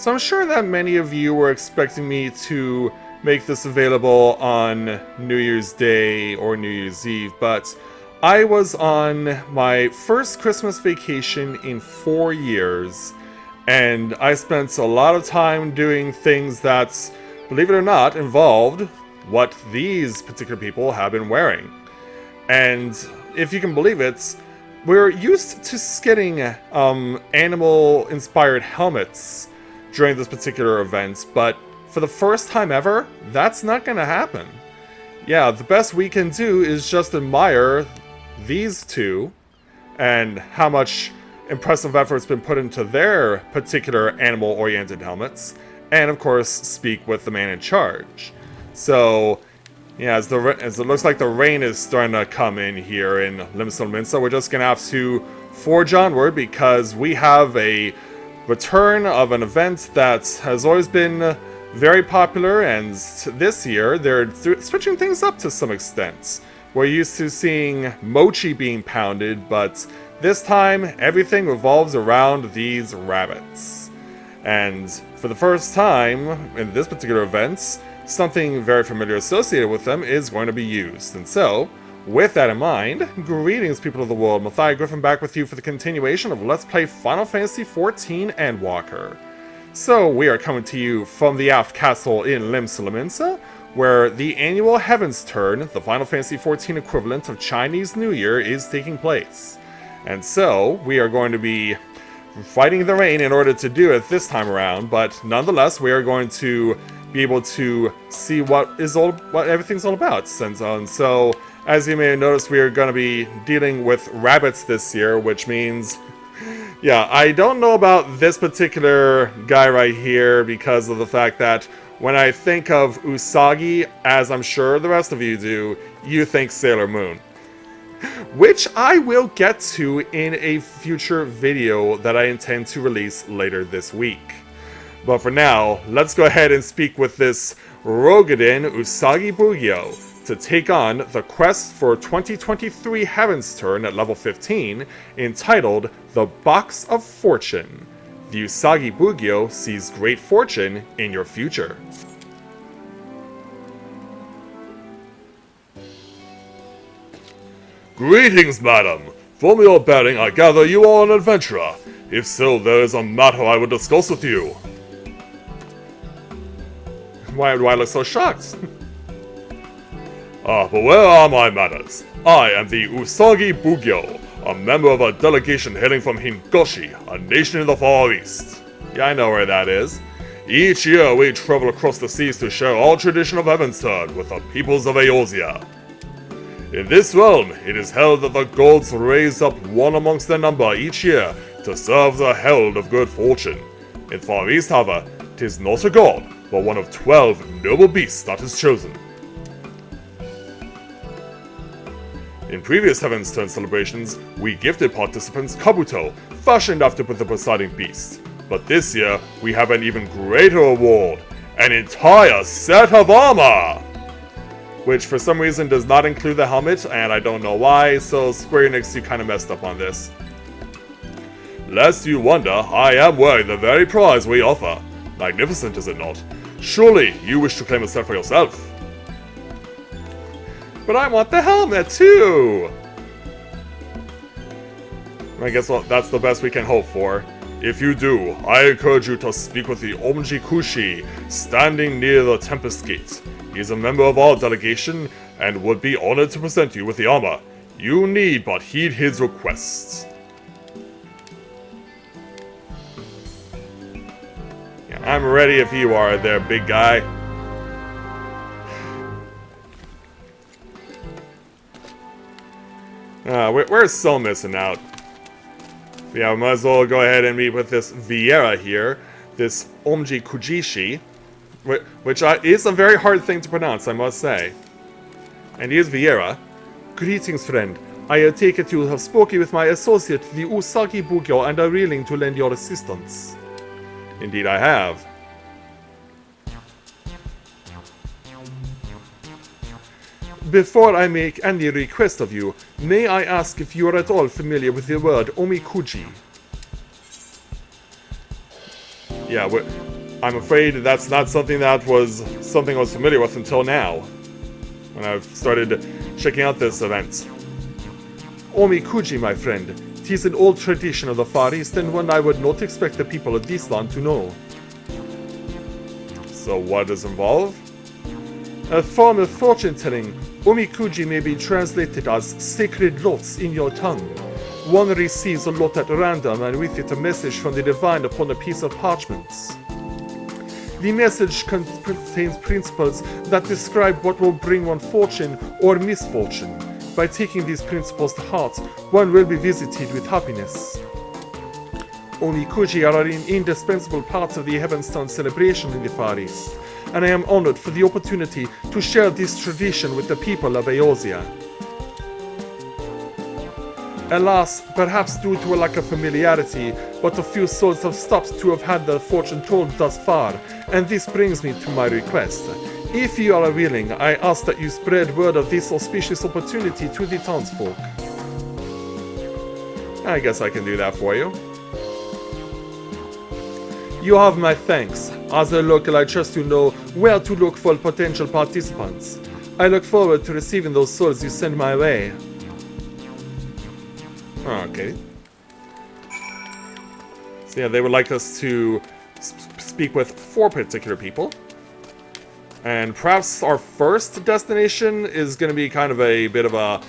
So I'm sure that many of you were expecting me to make this available on New Year's Day or New Year's Eve, but I was on my first Christmas vacation in 4 years, and I spent a lot of time doing things that, believe it or not, involved what these particular people have been wearing. And if you can believe it, we're used to getting animal-inspired helmets during this particular event, but for the first time ever, that's not going to happen. Yeah, the best we can do is just admire these two and how much impressive effort's been put into their particular animal-oriented helmets, and of course, speak with the man in charge. So, yeah, as it looks like the rain is starting to come in here in Limsa, we're just going to have to forge onward because we have a return of an event that has always been very popular, and this year they're switching things up to some extent. We're used to seeing mochi being pounded, but this time everything revolves around these rabbits. And for the first time in this particular event, something very familiar associated with them is going to be used. And so, with that in mind, greetings people of the world, Matthias Griffin back with you for the continuation of Let's Play Final Fantasy XIV Endwalker. So, we are coming to you from the Aft Castle in Limsa, where the annual Heavensturn, the Final Fantasy XIV equivalent of Chinese New Year, is taking place. And so, we are going to be fighting the rain in order to do it this time around, but nonetheless, we are going to be able to see what everything's all about. And so, as you may have noticed, we are going to be dealing with rabbits this year, which means, yeah, I don't know about this particular guy right here because of the fact that when I think of Usagi, as I'm sure the rest of you do, you think Sailor Moon. Which I will get to in a future video that I intend to release later this week. But for now, let's go ahead and speak with this Rogadin Usagi Bugyo to take on the quest for 2023 Heavensturn at level 15, entitled The Box of Fortune. The Usagi Bugyo sees great fortune in your future. Greetings, madam. From your bearing, I gather you are an adventurer. If so, there is a matter I would discuss with you. Why do I look so shocked? But where are my manners? I am the Usagi Bugyo, a member of a delegation hailing from Hingoshi, a nation in the Far East. Yeah, I know where that is. Each year, we travel across the seas to share our tradition of Heavensturn with the peoples of Eorzea. In this realm, it is held that the gods raise up one amongst their number each year to serve the herald of good fortune. In Far East, however, 'tis not a god, but one of 12 noble beasts that is chosen. In previous Heavensturn celebrations, we gifted participants Kabuto, fashioned after the presiding beast. But this year, we have an even greater award, an entire set of armor! Which for some reason does not include the helmet, and I don't know why, so Square Enix, you kind of messed up on this. Lest you wonder, I am wearing the very prize we offer. Magnificent, is it not? Surely you wish to claim a set for yourself. But I want the helmet too! I guess that's the best we can hope for. If you do, I encourage you to speak with the Omji Kushi, standing near the Tempest Gate. He is a member of our delegation, and would be honored to present you with the armor. You need but heed his requests. Yeah, I'm ready if you are there, big guy. We're so missing out. But yeah, we might as well go ahead and meet with this Viera here, this Omji Kujishi, which is a very hard thing to pronounce, I must say. And here's Viera. Greetings, friend. I take it you have spoken with my associate, the Usagi Bugyo, and are willing to lend your assistance. Indeed I have. Before I make any request of you, may I ask if you are at all familiar with the word omikuji? Yeah, I'm afraid that's not something I was familiar with until now, when I've started checking out this event. Omikuji, my friend. 'Tis an old tradition of the Far East, and one I would not expect the people of this land to know. So what does it involve? A form of fortune-telling. Omikuji may be translated as sacred lots in your tongue. One receives a lot at random, and with it a message from the divine upon a piece of parchment. The message contains principles that describe what will bring one fortune or misfortune. By taking these principles to heart, one will be visited with happiness. Omikuji are an indispensable part of the Heavensturn celebration in the Far East, and I am honored for the opportunity to share this tradition with the people of Eorzea. Alas, perhaps due to a lack of familiarity, but a few souls have stopped to have had their fortune told thus far, and this brings me to my request. If you are willing, I ask that you spread word of this auspicious opportunity to the townsfolk. I guess I can do that for you. You have my thanks. As a local, I trust you know where to look for potential participants. I look forward to receiving those souls you send my way. Okay. So yeah, they would like us to speak with 4 particular people. And perhaps our first destination is going to be kind of a bit of a...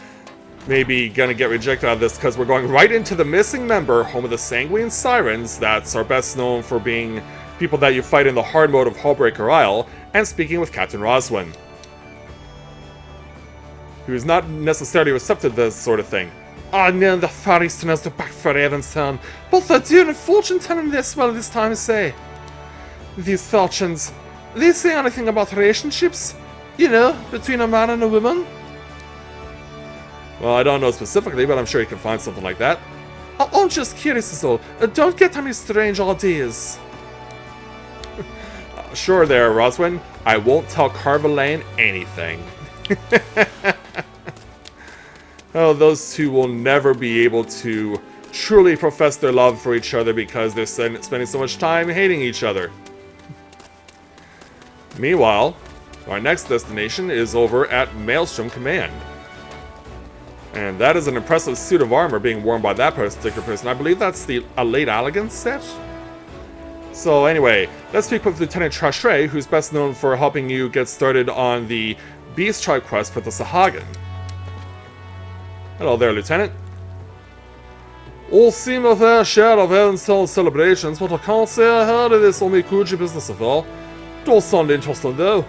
maybe going to get rejected out of this because we're going right into the missing member, home of the Sanguine Sirens, that's are best known for being people that you fight in the hard mode of Hullbreaker Isle, and speaking with Captain Roswin, who is not necessarily receptive to this sort of thing. Ah, no, the Far Easterners are back for Heavensturn. Both are doing fortune-telling this well this time, I say. These fortunes, they say anything about relationships? You know, between a man and a woman? Well, I don't know specifically, but I'm sure you can find something like that. I'm just curious is all. Don't get any strange ideas. Sure there, Roswin. I won't tell Carvalane anything. Oh, those two will never be able to truly profess their love for each other because they're spending so much time hating each other. Meanwhile, our next destination is over at Maelstrom Command. And that is an impressive suit of armor being worn by that particular person. I believe that's a late elegance set. So anyway, let's speak with Lieutenant Trashray, who's best known for helping you get started on the Beast Tribe quest for the Sahagin. Hello there, Lieutenant. All seem a fair share of Heavensturn celebrations, but I can't say I heard of this Omikuji business of all. Does sound interesting though.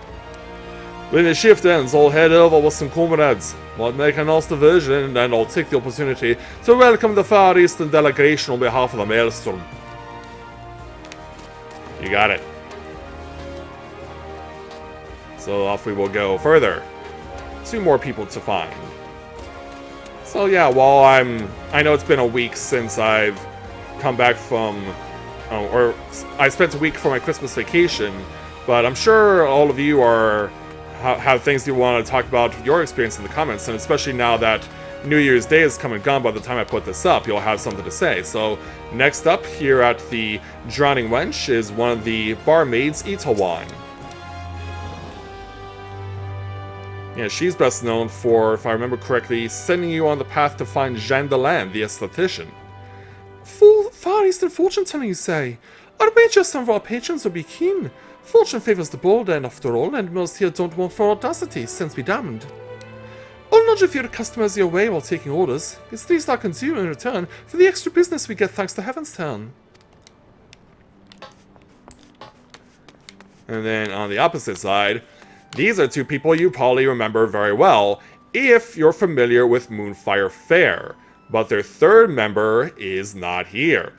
When the shift ends, I'll head over with some comrades. Might make a nice diversion, and I'll take the opportunity to welcome the Far Eastern delegation on behalf of the Maelstrom. You got it. So off we will go further. 2 more people to find. So yeah, while I know it's been a week since I've come back from, or I spent a week for my Christmas vacation, but I'm sure all of you have things you want to talk about your experience in the comments, and especially now that New Year's Day is come and gone by the time I put this up, you'll have something to say. So next up here at the Drowning Wench is one of the barmaids, Itawan. Yeah, she's best known for, if I remember correctly, sending you on the path to find Jeanne Deland, the esthetician. Far Eastern fortune-telling, you say? I wager some of our patrons will be keen. Fortune favors the bold end, after all, and most here don't want for audacity, sense be damned. I'll nudge a few customers your way while taking orders. It's least I can do in return for the extra business we get thanks to Heavensturn. And then on the opposite side, these are 2 people you probably remember very well if you're familiar with Moonfire Fair, but their 3rd member is not here.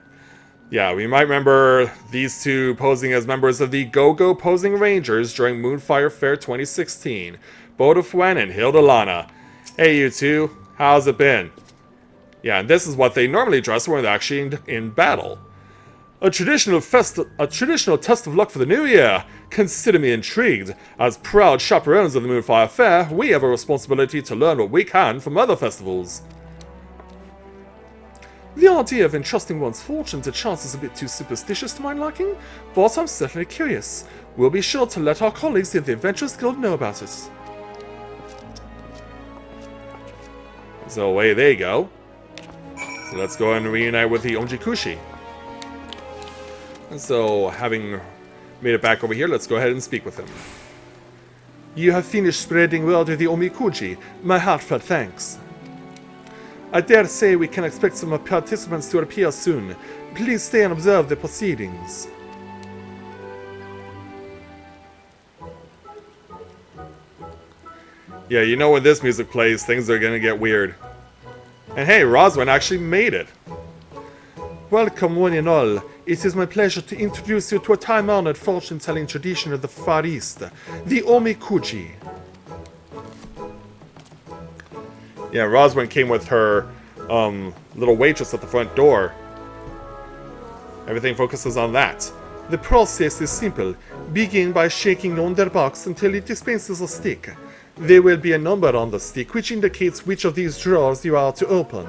Yeah, we might remember these 2 posing as members of the Go-Go Posing Rangers during Moonfire Fair 2016, Bodafwen and Hildalana. Hey you 2, how's it been? Yeah, and this is what they normally dress when they're actually in battle. A traditional test of luck for the new year. Consider me intrigued. As proud chaperones of the Moonfire Fair, we have a responsibility to learn what we can from other festivals. The idea of entrusting one's fortune to chance is a bit too superstitious to my liking, but I'm certainly curious. We'll be sure to let our colleagues at the Adventurers Guild know about it. So away they go. So let's go and reunite with the Onjikushi. So having made it back over here, let's go ahead and speak with them. You have finished spreading word with the Omikuji. My heartfelt thanks. I dare say we can expect some participants to appear soon. Please stay and observe the proceedings. Yeah, you know when this music plays, things are gonna get weird. And hey, Roswin actually made it. Welcome one and all. It is my pleasure to introduce you to a time-honored fortune-telling tradition of the Far East, the Omikuji. Yeah, Roswin came with her little waitress at the front door. Everything focuses on that. The process is simple. Begin by shaking yonder box until it dispenses a stick. There will be a number on the stick which indicates which of these drawers you are to open.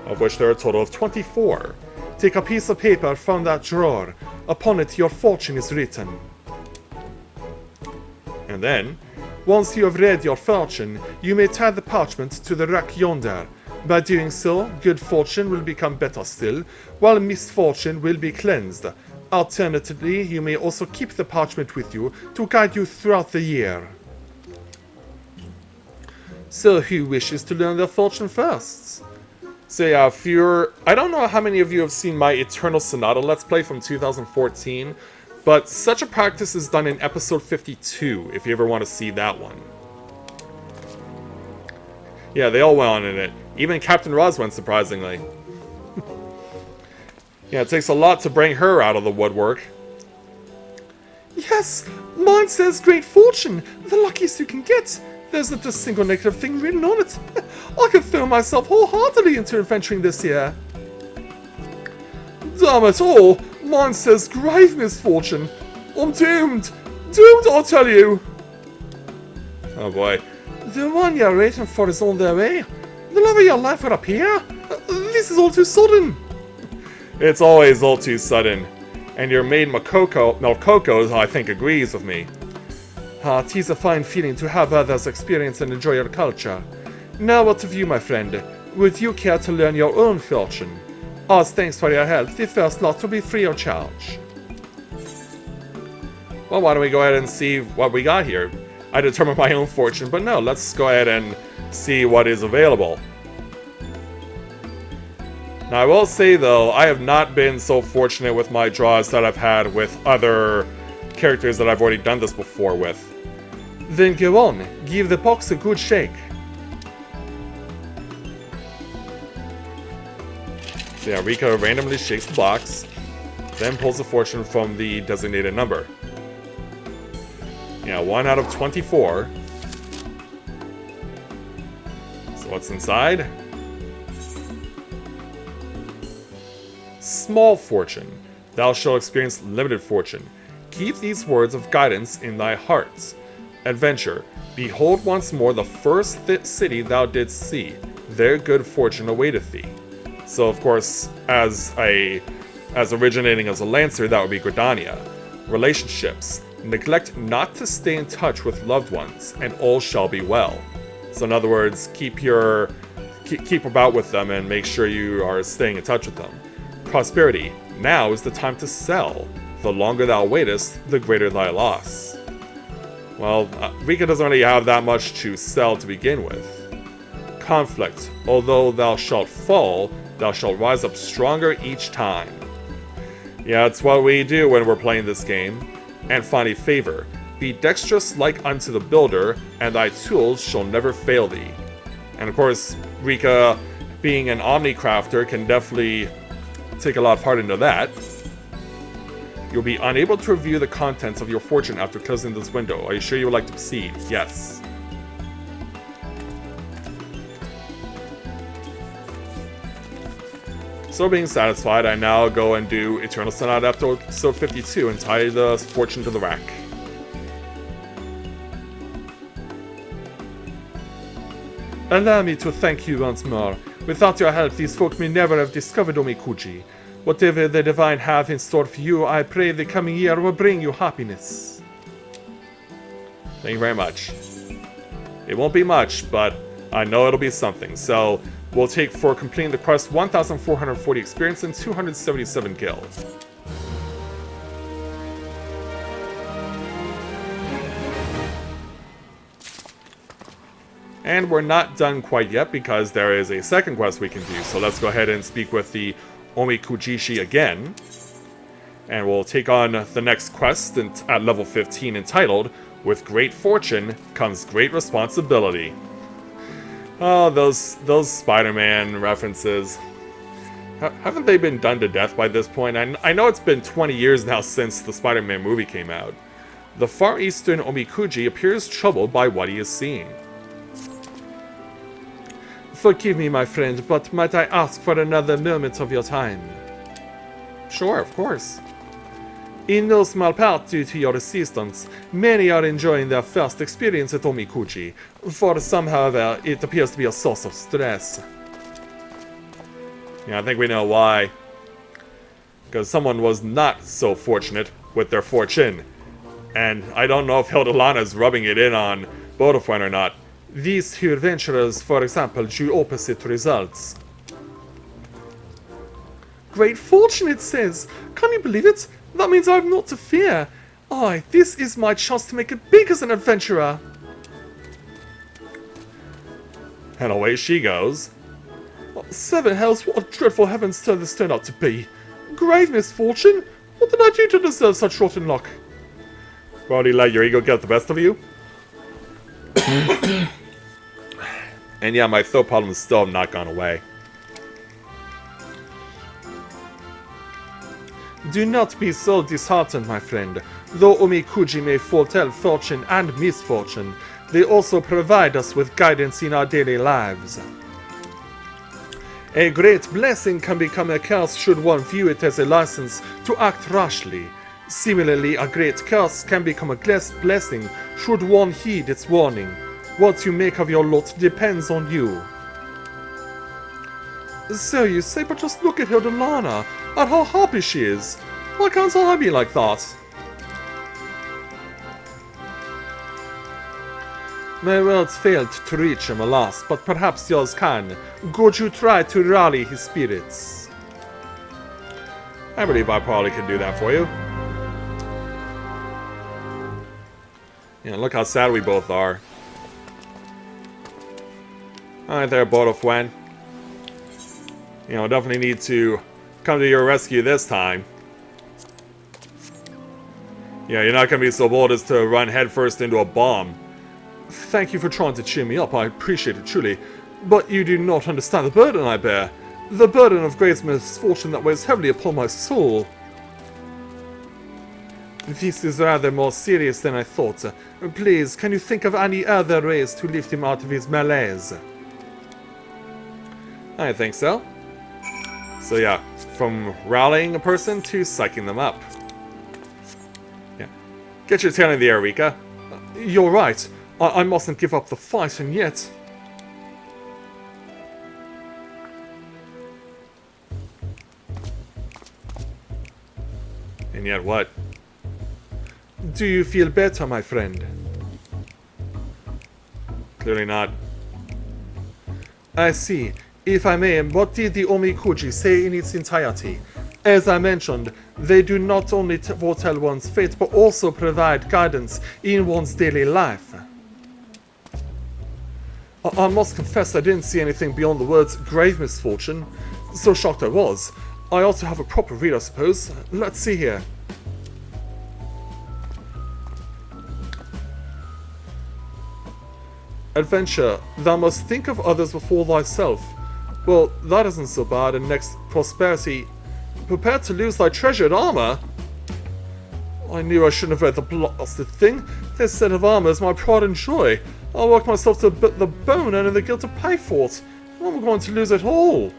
Of which there are a total of 24. Take a piece of paper from that drawer. Upon it your fortune is written. And then, once you have read your fortune, you may tie the parchment to the rack yonder. By doing so, good fortune will become better still, while misfortune will be cleansed. Alternatively, you may also keep the parchment with you to guide you throughout the year. So who wishes to learn their fortune first? so yeah, if you're... I don't know how many of you have seen my Eternal Sonata Let's Play from 2014, but such a practice is done in episode 52, if you ever want to see that one. Yeah, they all went on in it. Even Captain Roswin, surprisingly. Yeah, it takes a lot to bring her out of the woodwork. Yes, mine says great fortune, the luckiest you can get. There's not a single negative thing written on it. I can throw myself wholeheartedly into adventuring this year. Damn it all, mine says grave misfortune. I'm doomed. Doomed, I'll tell you. Oh boy. The one you're waiting for is on their way. The love of your life will appear. This is all too sudden. It's always all too sudden. And your maid Melkoko, I think, agrees with me. It is a fine feeling to have others experience and enjoy your culture. Now what of you, my friend? Would you care to learn your own fortune? As thanks for your help, the first lot will be free of charge. Well, why don't we go ahead and see what we got here? I determined my own fortune, but no, let's go ahead and see what is available. Now, I will say, though, I have not been so fortunate with my draws that I've had with other characters that I've already done this before with. Then go on, give the box a good shake. So yeah, Rika randomly shakes the box, then pulls a fortune from the designated number. Yeah, 1 out of 24. So what's inside? Small fortune. Thou shalt experience limited fortune. Keep these words of guidance in thy heart. Adventure. Behold once more the first city thou didst see. There good fortune awaiteth thee. So of course, as originating as a Lancer, that would be Gridania. Relationships. Neglect not to stay in touch with loved ones, and all shall be well. So in other words, keep about with them and make sure you are staying in touch with them. Prosperity. Now is the time to sell. The longer thou waitest, the greater thy loss. Well, Rika doesn't really have that much to sell to begin with. Conflict. Although thou shalt fall, thou shalt rise up stronger each time. Yeah, it's what we do when we're playing this game. And finally, favor. Be dexterous like unto the builder, and thy tools shall never fail thee. And of course, Rika, being an Omnicrafter, can definitely take a lot of part into that. You'll be unable to review the contents of your fortune after closing this window. Are you sure you would like to proceed? Yes. So being satisfied, I now go and do Eternal Sonata episode 52 and tie the fortune to the rack. Allow me to thank you once more. Without your help, these folk may never have discovered Omikuji. Whatever the Divine have in store for you, I pray the coming year will bring you happiness. Thank you very much. It won't be much, but I know it'll be something. So we'll take for completing the quest 1,440 experience and 277 gil. And we're not done quite yet because there is a second quest we can do. So let's go ahead and speak with the Omikujishi again. And we'll take on the next quest at level 15 entitled, With Great Fortune Comes Great Responsibility. Oh, those Spider-Man references. Haven't they been done to death by this point? I know it's been 20 years now since the Spider-Man movie came out. The Far Eastern Omikuji appears troubled by what he is seeing. Forgive me, my friend, but might I ask for another moment of your time? Sure, of course. In no small part due to your assistance, many are enjoying their first experience at Omikuji. For some, however, it appears to be a source of stress. Yeah, I think we know why. Because someone was not so fortunate with their fortune. And I don't know if Hildalana's rubbing it in on Vodafone or not. These two adventurers, for example, drew opposite results. Great fortune, it says. Can you believe it? That means I have naught to fear. Aye, this is my chance to make it big as an adventurer. And away she goes. Oh, seven hells, what a dreadful Heavensturn this turned out to be. Grave misfortune? What did I do to deserve such rotten luck? Brody, let your ego get the best of you? And yeah, my throat problem still have not gone away. Do not be so disheartened, my friend. Though Omikuji may foretell fortune and misfortune, they also provide us with guidance in our daily lives. A great blessing can become a curse should one view it as a license to act rashly. Similarly, a great curse can become a blessing should one heed its warning. What you make of your lot depends on you. So you say, but just look at Hildalana, at how happy she is. Why can't I be like that? My words failed to reach him, alas, but perhaps yours can. Could you try to rally his spirits? I believe I probably could do that for you. Yeah, look how sad we both are. Alright there, Vodafone. You know, definitely need to come to your rescue this time. Yeah, you're not going to be so bold as to run headfirst into a bomb. Thank you for trying to cheer me up, I appreciate it truly. But you do not understand the burden I bear. The burden of great misfortune that weighs heavily upon my soul. This is rather more serious than I thought. Please, can you think of any other ways to lift him out of his malaise? I think so. So yeah, from rallying a person to psyching them up. Yeah. Get your tail in the air, Rika. You're right. I mustn't give up the fight, and yet... And yet what? Do you feel better, my friend? Clearly not. I see. If I may, what did the Omikuji say in its entirety? As I mentioned, they do not only foretell one's fate, but also provide guidance in one's daily life. I must confess I didn't see anything beyond the words grave misfortune. So shocked I was. I ought to have a proper read, I suppose. Let's see here. Adventure, thou must think of others before thyself. Well, that isn't so bad, and next, prosperity. Prepared to lose thy treasured armor? I knew I shouldn't have read the blasted thing. This set of armor is my pride and joy. I'll work myself to the bone and in the guilt to pay for it. I'm going to lose it all.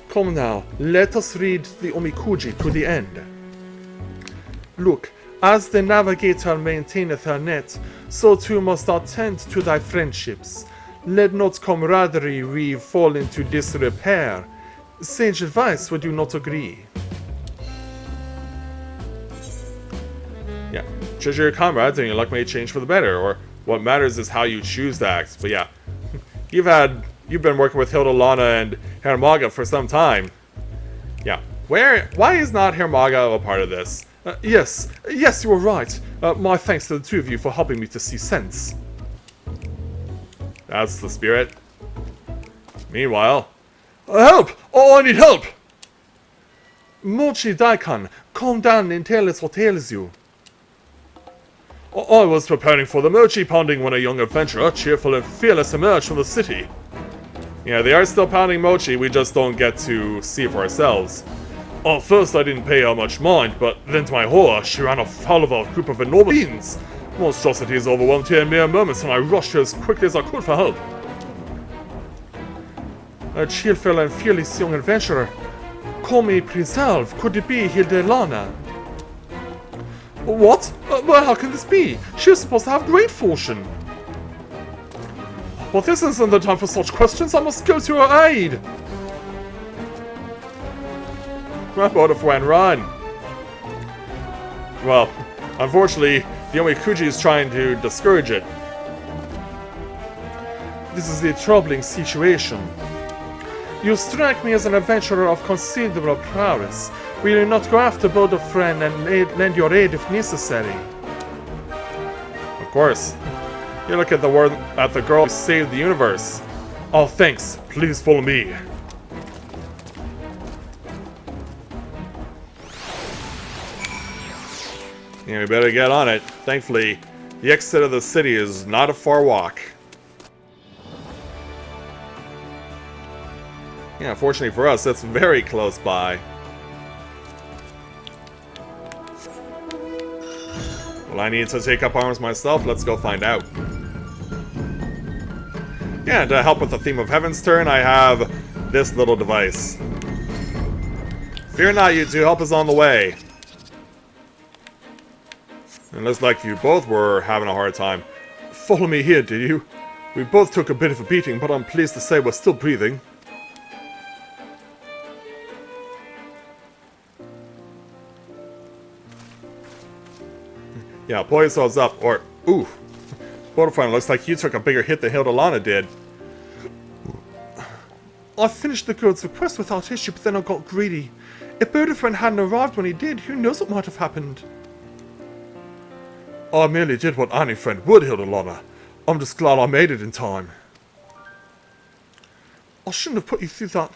Come now, let us read the Omikuji to the end. Look, as the navigator maintaineth her net, so too must thou tend to thy friendships. Let not camaraderie we fall into disrepair. Sage advice, would you not agree? Yeah. Treasure your comrades and your luck may change for the better, or what matters is how you choose to act. But yeah, you've been working with Hildalana and Hermaga for some time. Yeah. Why is not Hermaga a part of this? Yes, you are right. My thanks to the two of you for helping me to see sense. That's the spirit. Meanwhile... Help! Oh, I need help! Mochi Daikon, calm down and tell us what ails you. I was preparing for the mochi pounding when a young adventurer, cheerful and fearless, emerged from the city. Yeah, they are still pounding mochi, we just don't get to see it for ourselves. At first I didn't pay her much mind, but then to my horror, she ran afoul of a group of enormous beings. Monstrosities overwhelmed her in mere moments, and I rushed her as quickly as I could for help. A cheerful and fearless young adventurer. Call me Preserve. Could it be Hildalana? What? Well, how can this be? She was supposed to have great fortune. But this isn't the time for such questions. I must go to her aid. What if when run? Well, unfortunately, the Omikuji is trying to discourage it. This is a troubling situation. You strike me as an adventurer of considerable prowess. Will you not go after both a friend and lend your aid if necessary? Of course. You look at the girl who saved the universe. Oh, thanks. Please follow me. Yeah, we better get on it. Thankfully, the exit of the city is not a far walk. Yeah, fortunately for us, that's very close by. Well, I need to take up arms myself. Let's go find out. Yeah, to help with the theme of Heavensturn, I have this little device. Fear not, you two. Help is on the way. It looks like you both were having a hard time. Follow me here, did you? We both took a bit of a beating, but I'm pleased to say we're still breathing. Yeah, pull yourselves up, or... Ooh. Butterfly, looks like you took a bigger hit than Hildalana did. I finished the girl's request without issue, but then I got greedy. If Butterfly hadn't arrived when he did, who knows what might have happened. I merely did what any friend would, Hildalana. I'm just glad I made it in time. I shouldn't have put you through that.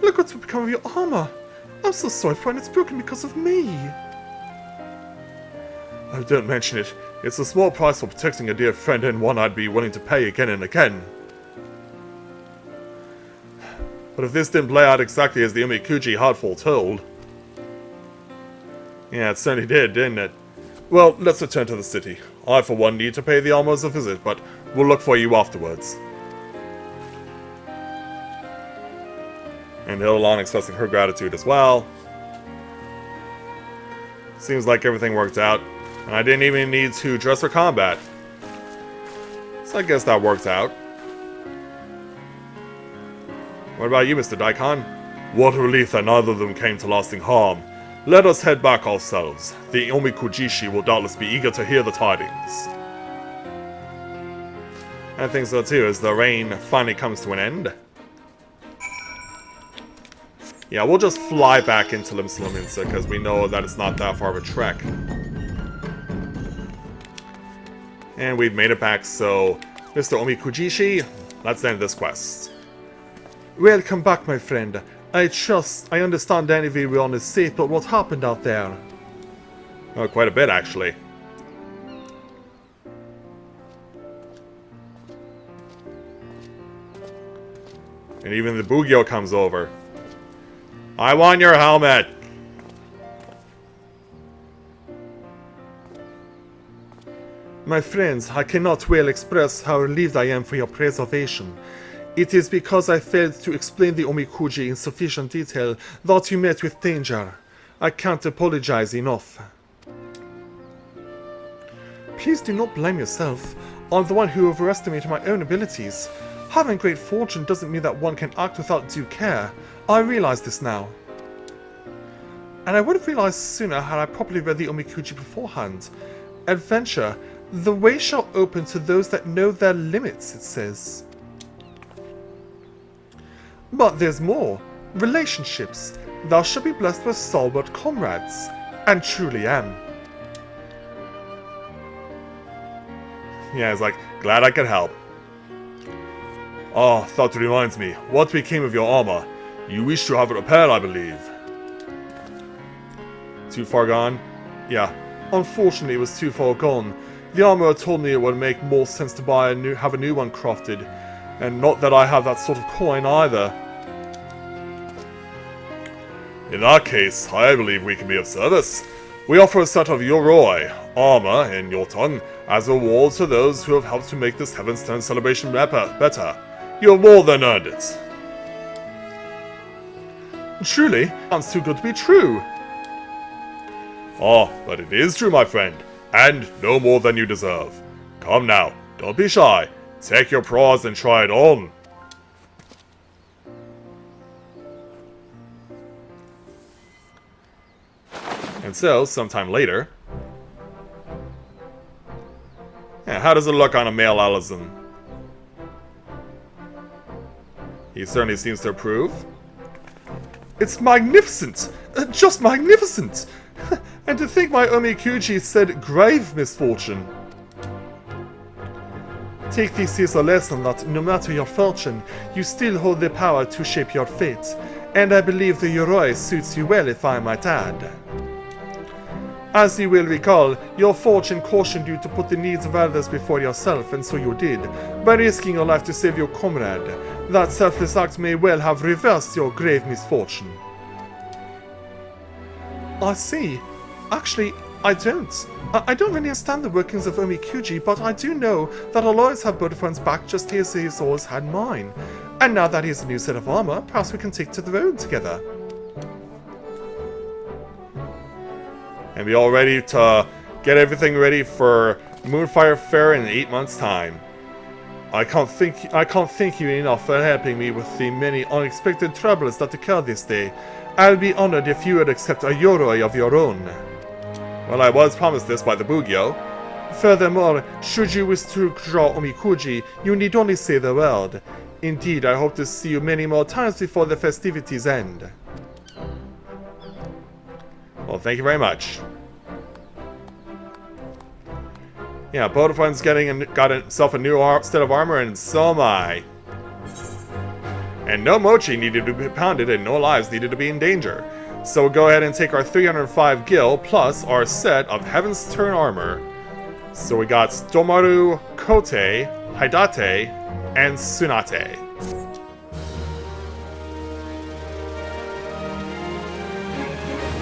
Look what's become of your armor. I'm so sorry, friend, it's broken because of me. Oh, don't mention it. It's a small price for protecting a dear friend and one I'd be willing to pay again and again. But if this didn't play out exactly as the Omikuji had foretold... Yeah, it certainly did, didn't it? Well, let's return to the city. I, for one, need to pay the Almos a visit, but we'll look for you afterwards. And Hildalana expressing her gratitude as well. Seems like everything worked out. And I didn't even need to dress for combat. So I guess that works out. What about you, Mr. Daikon? What a relief that neither of them came to lasting harm. Let us head back ourselves. The Omikujishi will doubtless be eager to hear the tidings. I think so too, as the rain finally comes to an end. Yeah, we'll just fly back into Limsa because we know that it's not that far of a trek. And we've made it back, so Mr. Omikujishi, let's end this quest. Welcome back, my friend. I understand everyone is safe, but what happened out there? Oh, quite a bit, actually. And even the Bugyo comes over. I want your helmet! My friends, I cannot well express how relieved I am for your preservation. It is because I failed to explain the Omikuji in sufficient detail that you met with danger. I can't apologize enough. Please do not blame yourself. I'm the one who overestimated my own abilities. Having great fortune doesn't mean that one can act without due care. I realize this now. And I would have realized sooner had I properly read the Omikuji beforehand. Adventure, the way shall open to those that know their limits, it says. But there's more. Relationships. Thou shalt be blessed with stalwart comrades. And truly am. Yeah, he's like, glad I could help. Ah, that reminds me. What became of your armor? You wish to have it repaired, I believe. Too far gone? Yeah, unfortunately it was too far gone. The armorer told me it would make more sense to have a new one crafted. And not that I have that sort of coin either. In that case, I believe we can be of service. We offer a set of Yoroi, armor in your tongue, as a reward to those who have helped to make this Heavensturn celebration better. You have more than earned it. Truly, sounds too good to be true. Ah, but it is true, my friend, and no more than you deserve. Come now, don't be shy. Take your prize and try it on. And so, sometime later... Yeah, how does it look on a male Alizon? He certainly seems to approve. It's magnificent! Just magnificent! And to think my Omikuji said grave misfortune. Take this as a lesson that no matter your fortune, you still hold the power to shape your fate. And I believe the Yoroi suits you well, if I might add. As you will recall, your fortune cautioned you to put the needs of others before yourself, and so you did, by risking your life to save your comrade. That selfless act may well have reversed your grave misfortune. I see. Actually, I don't. I don't really understand the workings of Omikuji, but I do know that I'll always have Bodafron's back just as he's always had mine. And now that he has a new set of armor, perhaps we can take to the road together. And be all ready to get everything ready for Moonfire Fair in 8 months' time. I can't thank you enough for helping me with the many unexpected troubles that occurred this day. I'll be honored if you would accept a Yoroi of your own. Well, I was promised this by the Bugyo. Furthermore, should you wish to draw Omikuji, you need only say the word. Indeed, I hope to see you many more times before the festivities end. Well, thank you very much. Yeah, Bodafron's got himself a new set of armor, and so am I. And no mochi needed to be pounded, and no lives needed to be in danger. So we'll go ahead and take our 305 gil, plus our set of Heavensturn armor. So we got Stomaru, Kote, Haidate, and Tsunate.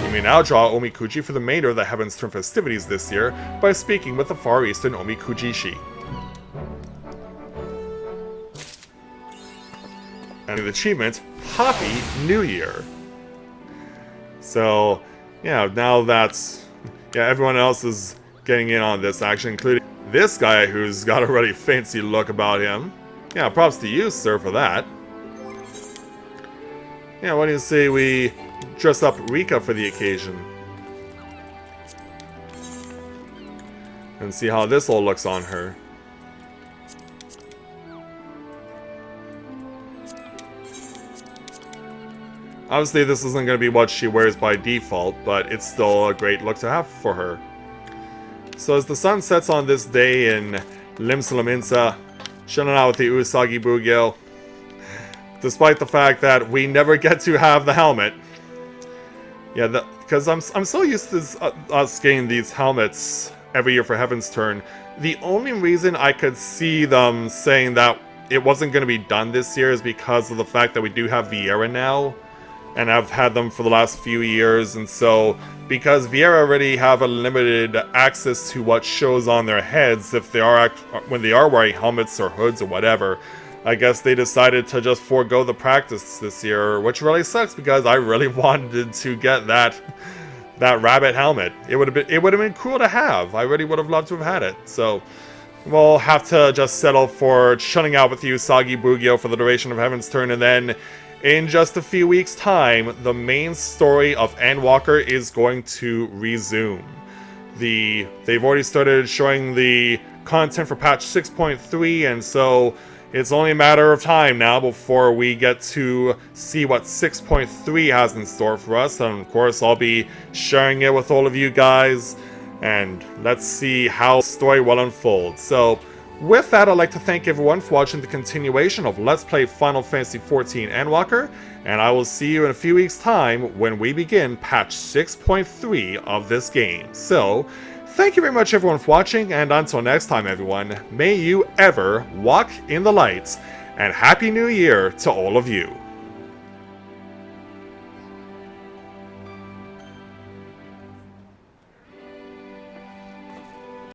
You may now draw Omikuji for the remainder of the Heavensturn festivities this year by speaking with the Far Eastern Omikujishi. And the achievement, Happy New Year! So, yeah, now that's... Yeah, everyone else is getting in on this action, including this guy who's got a really fancy look about him. Yeah, props to you, sir, for that. Yeah, why do you say we dress up Rika for the occasion? And see how this all looks on her. Obviously, this isn't going to be what she wears by default, but it's still a great look to have for her. So as the sun sets on this day in Limsalaminsa, chilling out with the Usagi Bugyo, despite the fact that we never get to have the helmet. Yeah, because I'm so used to us getting these helmets every year for Heavensturn. The only reason I could see them saying that it wasn't going to be done this year is because of the fact that we do have Viera now. And I've had them for the last few years, and so because Viera already have a limited access to what shows on their heads if they are when they are wearing helmets or hoods or whatever, I guess they decided to just forego the practice this year, which really sucks because I really wanted to get that rabbit helmet. It would have been cool to have. I really would have loved to have had it. So we'll have to just settle for chilling out with you, Sagi Bugyo, for the duration of Heavensturn, and then in just a few weeks' time, the main story of Endwalker is going to resume. They've already started showing the content for patch 6.3, and so it's only a matter of time now before we get to see what 6.3 has in store for us, and of course I'll be sharing it with all of you guys, and let's see how the story will unfold. So, with that, I'd like to thank everyone for watching the continuation of Let's Play Final Fantasy XIV Endwalker, and I will see you in a few weeks' time when we begin patch 6.3 of this game. So, thank you very much everyone for watching, and until next time everyone, may you ever walk in the light, and Happy New Year to all of you.